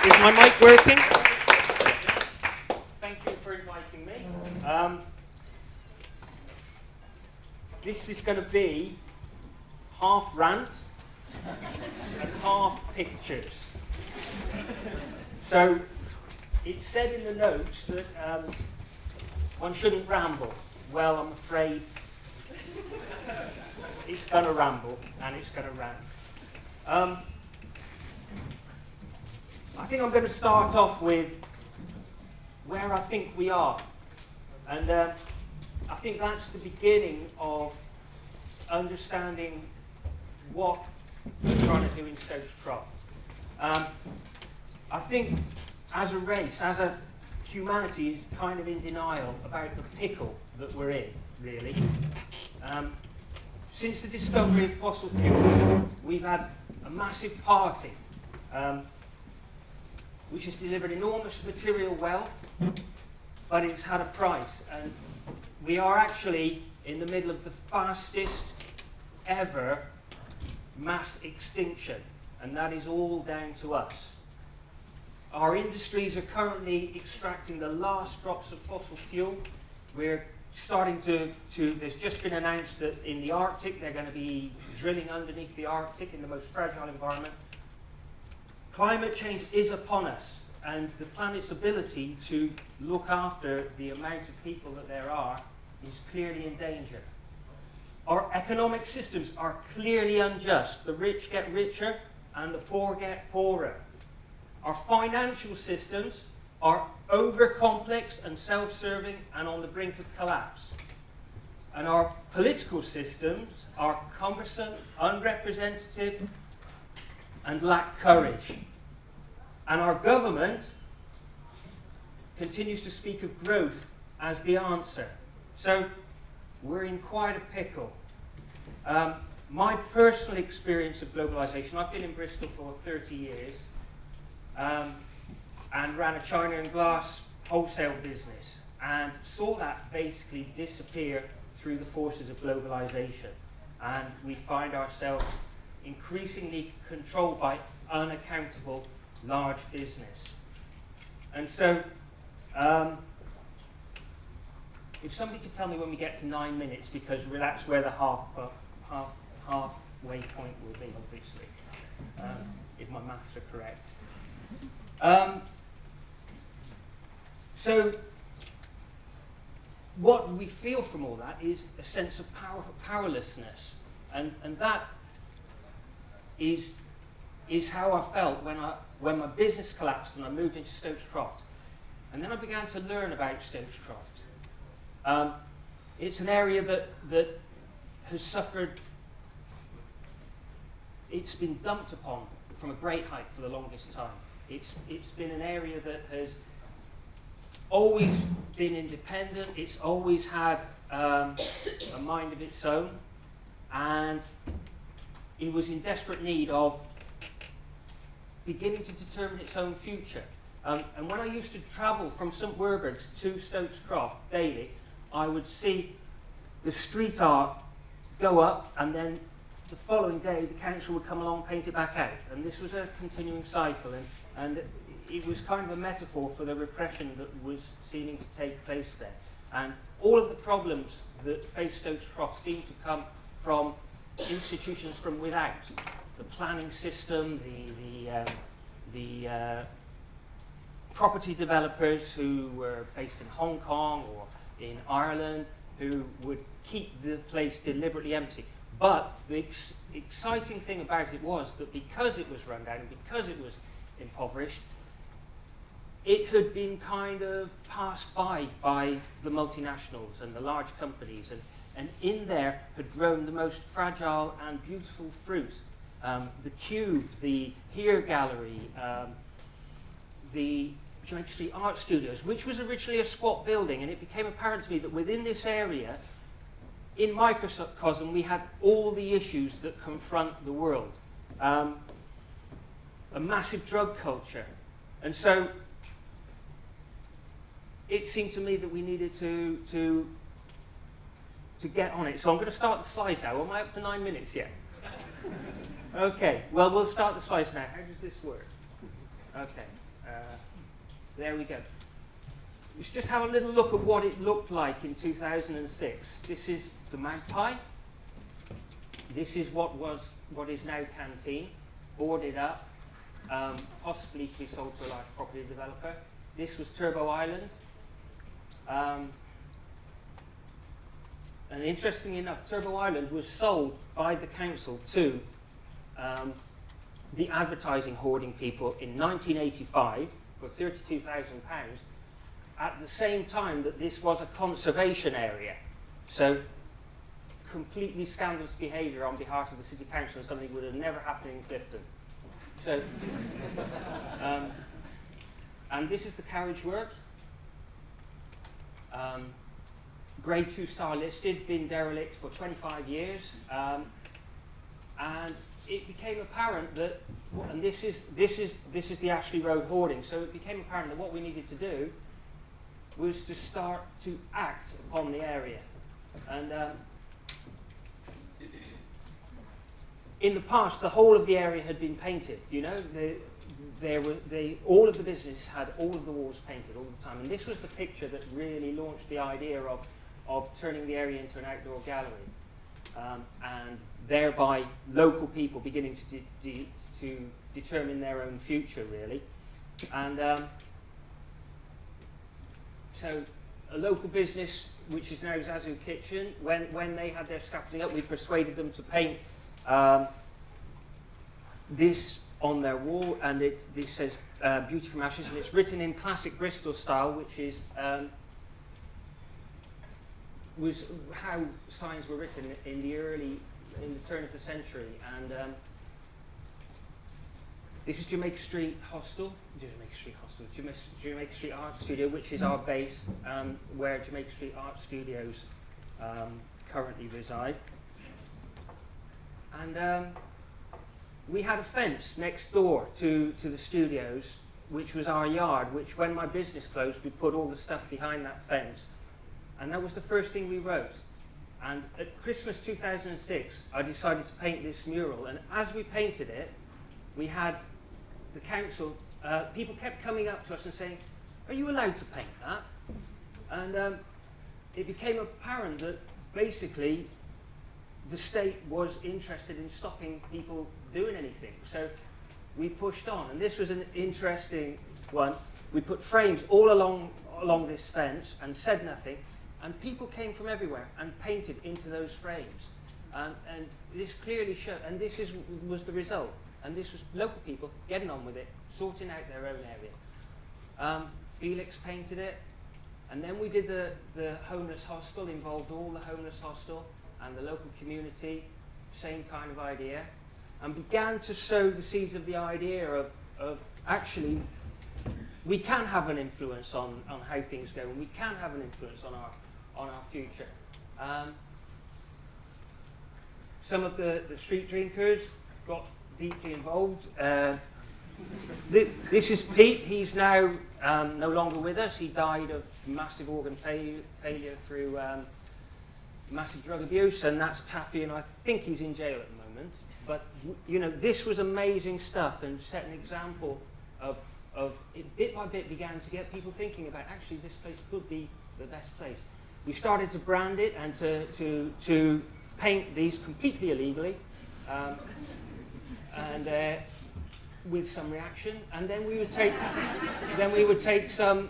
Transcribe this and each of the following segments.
Is my mic working? Thank you for inviting me. This is going to be half rant and half pictures. So it said in the notes that one shouldn't ramble. Well, I'm afraid it's going to ramble and it's going to rant. I think I'm going to start off with where I think we are. And I think that's the beginning of understanding what we're trying to do in Stokes Croft. I think as a race, as a humanity is kind of in denial about the pickle that we're in, really. Since the discovery of fossil fuel, we've had a massive party, which has delivered enormous material wealth, but it's had a price. And we are actually in the middle of the fastest ever mass extinction, and that is all down to us. Our industries are currently extracting the last drops of fossil fuel. We're starting to there's just been announced that in the Arctic they're going to be drilling underneath the Arctic in the most fragile environment. Climate change is upon us, and the planet's ability to look after the amount of people that there are is clearly in danger. Our economic systems are clearly unjust. The rich get richer and the poor get poorer. Our financial systems are over-complex and self-serving and on the brink of collapse. And our political systems are cumbersome, unrepresentative, and lack courage. And our government continues to speak of growth as the answer. So we're in quite a pickle. My personal experience of globalization, I've been in Bristol for 30 years and ran a china and glass wholesale business and saw that basically disappear through the forces of globalization. And we find ourselves increasingly controlled by unaccountable large business. And so if somebody could tell me when we get to 9 minutes, because that's where the halfway point will be, obviously, if my maths are correct. So what we feel from all that is a sense of powerlessness, and that is how I felt when my business collapsed and I moved into Stokes Croft. And then I began to learn about Stokes Croft. It's an area that has suffered, it's been dumped upon from a great height for the longest time. It's been an area that has always been independent, it's always had a mind of its own, and it was in desperate need of beginning to determine its own future. And when I used to travel from St Werburgh's to Stokes Croft daily, I would see the street art go up, and then the following day the council would come along and paint it back out. And this was a continuing cycle, and it was kind of a metaphor for the repression that was seeming to take place there. And all of the problems that face Stokes Croft seem to come from institutions from without. The planning system, the property developers who were based in Hong Kong or in Ireland, who would keep the place deliberately empty. But the exciting thing about it was that because it was run down and because it was impoverished, it had been kind of passed by the multinationals and the large companies, and in there had grown the most fragile and beautiful fruit. The Cube, the Here Gallery, the Jamaica Street Art Studios, which was originally a squat building, and it became apparent to me that within this area, in microcosm, we had all the issues that confront the world. A massive drug culture. And so it seemed to me that we needed to get on it. So I'm going to start the slides now. Am I up to 9 minutes yet? Okay, well, we'll start the slides now. How does this work? Okay. There we go. Let's just have a little look at what it looked like in 2006. This is the Magpie. This is what is now Canteen, boarded up, possibly to be sold to a large property developer. This was Turbo Island. And interestingly enough, Turbo Island was sold by the council to the advertising hoarding people in 1985 for £32,000, at the same time that this was a conservation area. So completely scandalous behaviour on behalf of the City Council, and something would have never happened in Clifton. So, and this is the carriage work. Grade 2 star listed, been derelict for 25 years, and it became apparent that, and this is the Ashley Road hoarding. So it became apparent that what we needed to do was to start to act upon the area. And in the past, the whole of the area had been painted. You know, all of the businesses had all of the walls painted all the time. And this was the picture that really launched the idea of turning the area into an outdoor gallery, and thereby local people beginning to determine their own future, really. And so a local business, which is now Zazu Kitchen, when they had their scaffolding up, we persuaded them to paint this on their wall, and this says Beauty from Ashes, and it's written in classic Bristol style, which is was how signs were written in the turn of the century. And this is Jamaica Street Art Studio, which is our base, where Jamaica Street Art Studios currently reside. And we had a fence next door to the studios, which was our yard, which when my business closed, we put all the stuff behind that fence. And that was the first thing we wrote. And at Christmas 2006, I decided to paint this mural. And as we painted it, we had the council, people kept coming up to us and saying, "Are you allowed to paint that?" And it became apparent that basically the state was interested in stopping people doing anything. So we pushed on. And this was an interesting one. We put frames all along this fence and said nothing. And people came from everywhere and painted into those frames. And this clearly showed, and this was the result. And this was local people getting on with it, sorting out their own area. Felix painted it. And then we did the homeless hostel, involved all the homeless hostel and the local community, same kind of idea. And began to sow the seeds of the idea of actually, we can have an influence on how things go, and we can have an influence on our future. Some of the street drinkers got deeply involved. This is Pete. He's now no longer with us. He died of massive organ failure through massive drug abuse, and that's Taffy, and I think he's in jail at the moment. But you know, this was amazing stuff, and set an example of it bit by bit began to get people thinking about, actually this place could be the best place. We started to brand it and to paint these completely illegally, and with some reaction. And then we would take some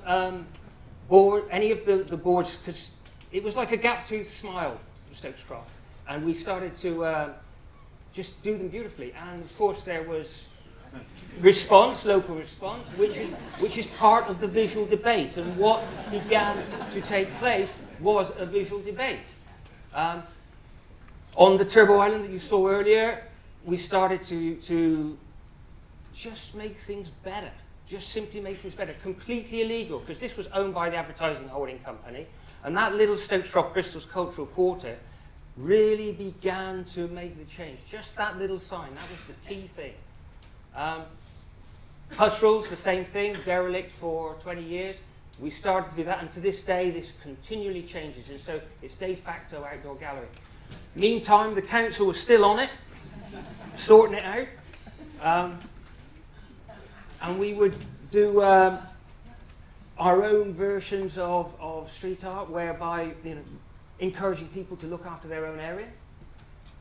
any of the boards, because it was like a gap-toothed smile for STOKES CROFT, and we started to just do them beautifully. And of course there was local response, which is part of the visual debate. And what began to take place was a visual debate. On the Turbo Island that you saw earlier, we started to just make things better. Just simply make things better. Completely illegal, because this was owned by the advertising holding company. And that little STOKES CROFT Bristol's cultural quarter really began to make the change. Just that little sign, that was the key thing. Hutchrell's, the same thing, derelict for 20 years. We started to do that, and to this day, this continually changes, and so it's de facto outdoor gallery. Meantime, the council was still on it, sorting it out, and we would do our own versions of street art, whereby encouraging people to look after their own area.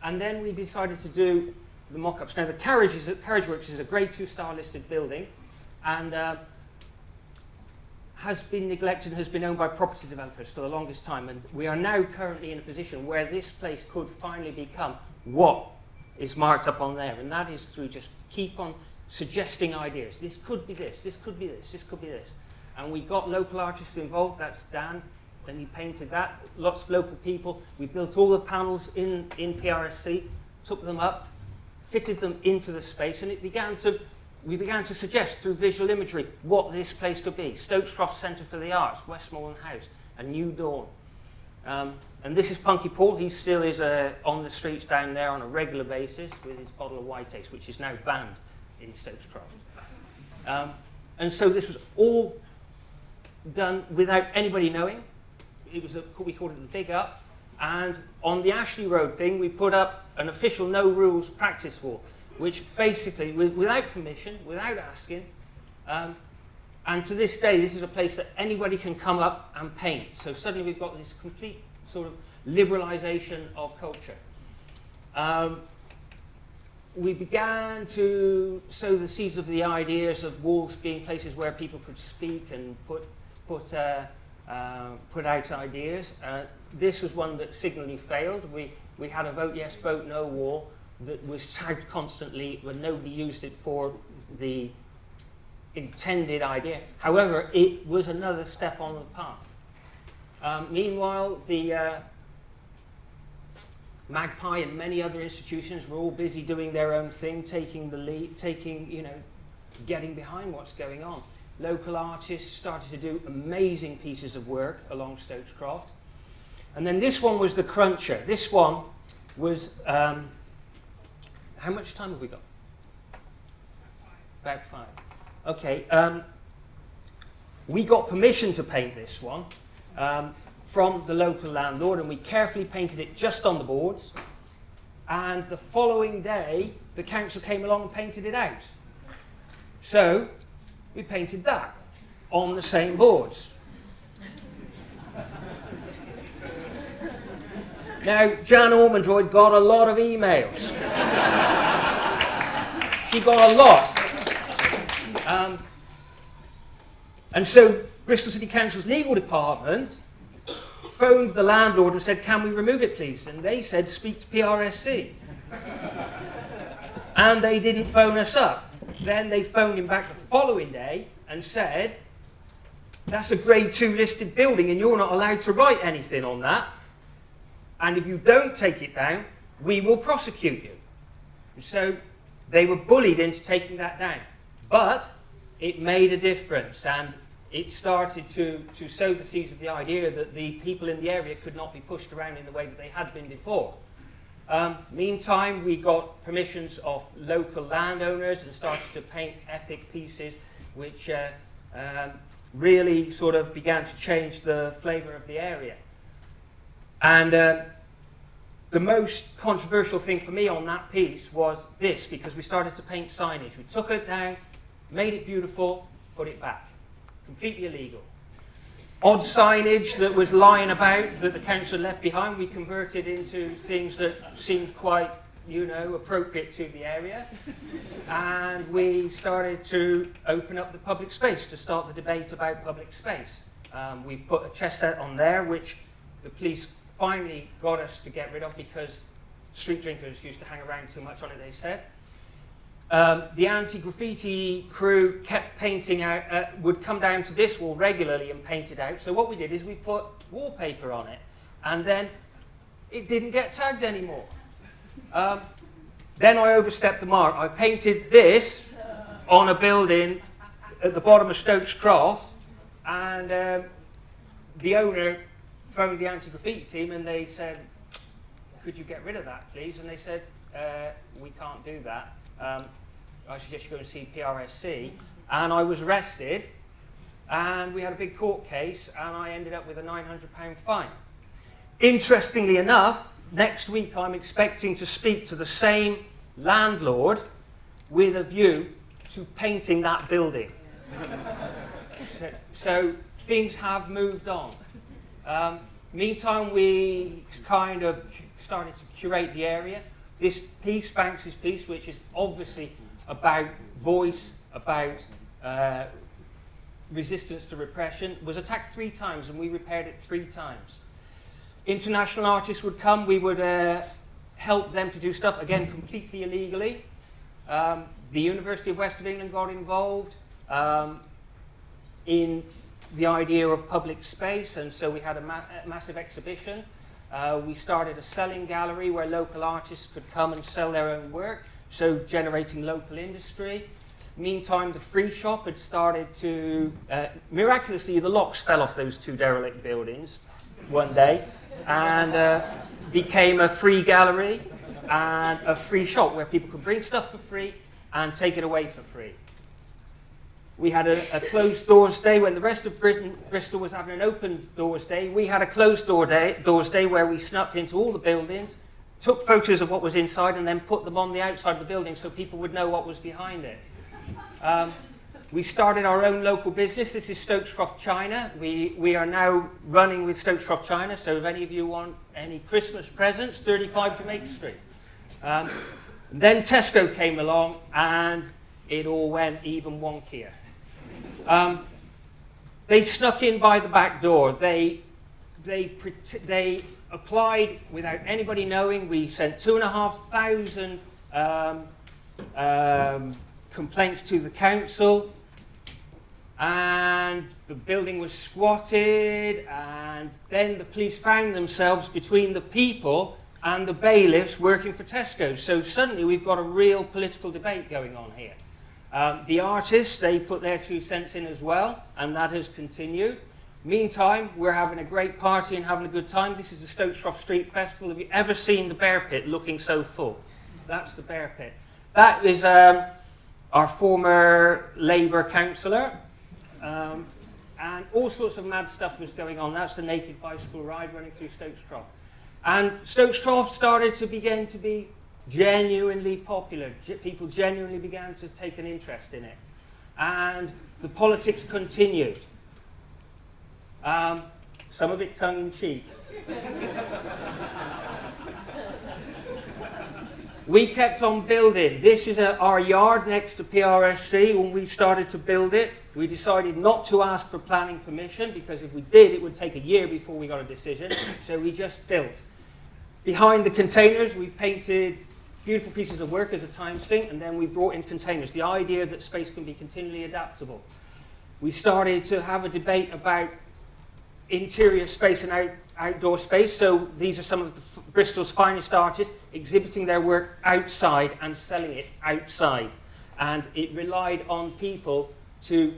And then we decided to do the mock-ups. Now, the Carriageworks is a Grade 2 star listed building, and has been neglected and has been owned by property developers for the longest time. And we are now currently in a position where this place could finally become what is marked up on there. And that is through just keep on suggesting ideas. This could be this, this could be this, this could be this. And we got local artists involved. That's Dan. Then he painted that. Lots of local people. We built all the panels in PRSC, took them up, fitted them into the space, and we began to suggest through visual imagery what this place could be. Stokes Croft Centre for the Arts, Westmoreland House, a new dawn. And this is Punky Paul. He still is on the streets down there on a regular basis with his bottle of White Ace, which is now banned in Stokes Croft. And so this was all done without anybody knowing. It was we called it the Big Up. And on the Ashley Road thing, we put up an official no rules practice wall, which basically, without permission, without asking, and to this day, this is a place that anybody can come up and paint. So suddenly we've got this complete sort of liberalization of culture. We began to sow the seeds of the ideas of walls being places where people could speak and put out ideas. This was one that signally failed. We had a vote yes, vote no wall that was tagged constantly when nobody used it for the intended idea. However, it was another step on the path. Meanwhile, the Magpie and many other institutions were all busy doing their own thing, taking the lead, getting behind what's going on. Local artists started to do amazing pieces of work along Stokes Croft. And then this one was the cruncher. This one was, how much time have we got? About 5. Okay, we got permission to paint this one from the local landlord, and we carefully painted it just on the boards. And the following day, the council came along and painted it out. So we painted that on the same boards. Now, Jan Ormondroyd got a lot of emails. She got a lot. And so Bristol City Council's legal department phoned the landlord and said, can we remove it, please? And they said, speak to PRSC. And they didn't phone us up. Then they phoned him back the following day and said, that's a Grade 2 listed building and you're not allowed to write anything on that. And if you don't take it down, we will prosecute you. And so they were bullied into taking that down. But it made a difference, and it started to sow the seeds of the idea that the people in the area could not be pushed around in the way that they had been before. Meantime, we got permissions of local landowners and started to paint epic pieces which really sort of began to change the flavour of the area. And the most controversial thing for me on that piece was this, because we started to paint signage. We took it down, made it beautiful, put it back. Completely illegal. Odd signage that was lying about that the council left behind, we converted into things that seemed quite, appropriate to the area. And we started to open up the public space to start the debate about public space. We put a chess set on there, which the police finally got us to get rid of because street drinkers used to hang around too much on it, they said. The anti-graffiti crew kept painting out, would come down to this wall regularly and paint it out. So what we did is we put wallpaper on it, and then it didn't get tagged anymore. Then I overstepped the mark. I painted this on a building at the bottom of Stokes Croft, and the owner phoned the anti-graffiti team and they said, could you get rid of that, please? And they said, we can't do that. I suggest you go and see PRSC. And I was arrested, and we had a big court case, and I ended up with a £900 fine. Interestingly enough, next week I'm expecting to speak to the same landlord with a view to painting that building. So things have moved on. Meantime, we kind of started to curate the area. This piece, Banks's piece, which is obviously about voice, about resistance to repression, was attacked 3 times, and we repaired it 3 times. International artists would come, we would help them to do stuff, again, completely illegally. The University of West of England got involved in the idea of public space, and so we had a massive exhibition. We started a selling gallery where local artists could come and sell their own work, so generating local industry. Meantime, the free shop had started to, miraculously, the locks fell off those 2 derelict buildings one day, and became a free gallery and a free shop where people could bring stuff for free and take it away for free. We had a closed doors day when the rest of Bristol was having an open doors day. We had a closed doors day where we snuck into all the buildings, took photos of what was inside, and then put them on the outside of the building so people would know what was behind it. We started our own local business. This is Stokes Croft China. We are now running with Stokes Croft China, so if any of you want any Christmas presents, 35 Jamaica Street. Then Tesco came along, and it all went even wonkier. They snuck in by the back door. They applied without anybody knowing. We sent 2,500 complaints to the council, and the building was squatted, and then the police found themselves between the people and the bailiffs working for Tesco. So suddenly we've got a real political debate going on here. The artists, they put their 2 cents in as well, and that has continued. Meantime, we're having a great party and having a good time. This is the Stokes Croft Street Festival. Have you ever seen the Bear Pit looking so full? That's the Bear Pit. That is our former Labour councillor, and all sorts of mad stuff was going on. That's the naked bicycle ride running through Stokes Croft. And Stokes Croft started to begin to be genuinely popular. People genuinely began to take an interest in it. And the politics continued. Some of it tongue-in-cheek. We kept on building. This is our yard next to PRSC. When we started to build it, we decided not to ask for planning permission, because if we did, it would take a year before we got a decision. So we just built. Behind the containers, we painted beautiful pieces of work as a time sink, and then we brought in containers. The idea that space can be continually adaptable. We started to have a debate about interior space and outdoor space. So these are some of Bristol's finest artists exhibiting their work outside and selling it outside. And it relied on people to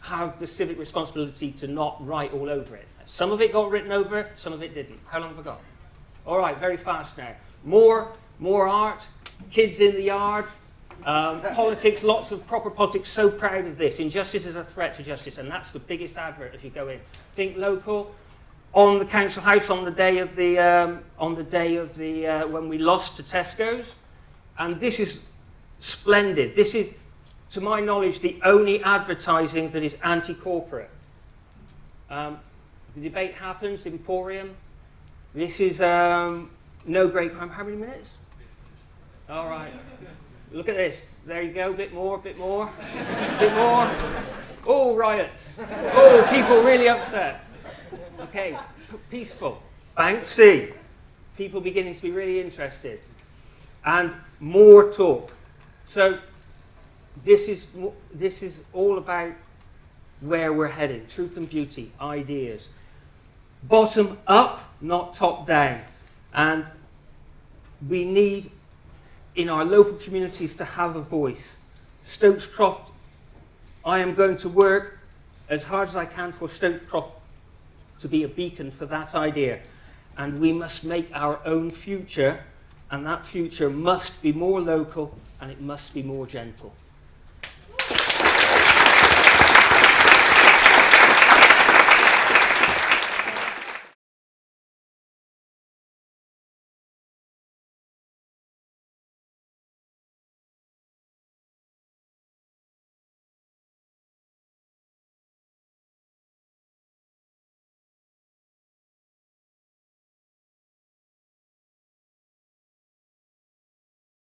have the civic responsibility to not write all over it. Some of it got written over, some of it didn't. How long have I got? All right, very fast now. More art, kids in the yard, politics, lots of proper politics. So proud of this. Injustice is a threat to justice, and that's the biggest advert as you go in. Think local. On the council house on the day of the when we lost to Tesco's, and this is splendid. This is, to my knowledge, the only advertising that is anti-corporate. The debate happens. Emporium. This is no great crime. How many minutes? All right. Look at this. There you go. Bit more. Bit more. Bit more. Oh, riots. Oh, people really upset. Okay, peaceful. Banksy. People beginning to be really interested. And more talk. So this is all about where we're heading. Truth and beauty, ideas. Bottom up, not top down. And we need, in our local communities, to have a voice. Stokes Croft, I am going to work as hard as I can for Stokes Croft to be a beacon for that idea. And we must make our own future, and that future must be more local, and it must be more gentle.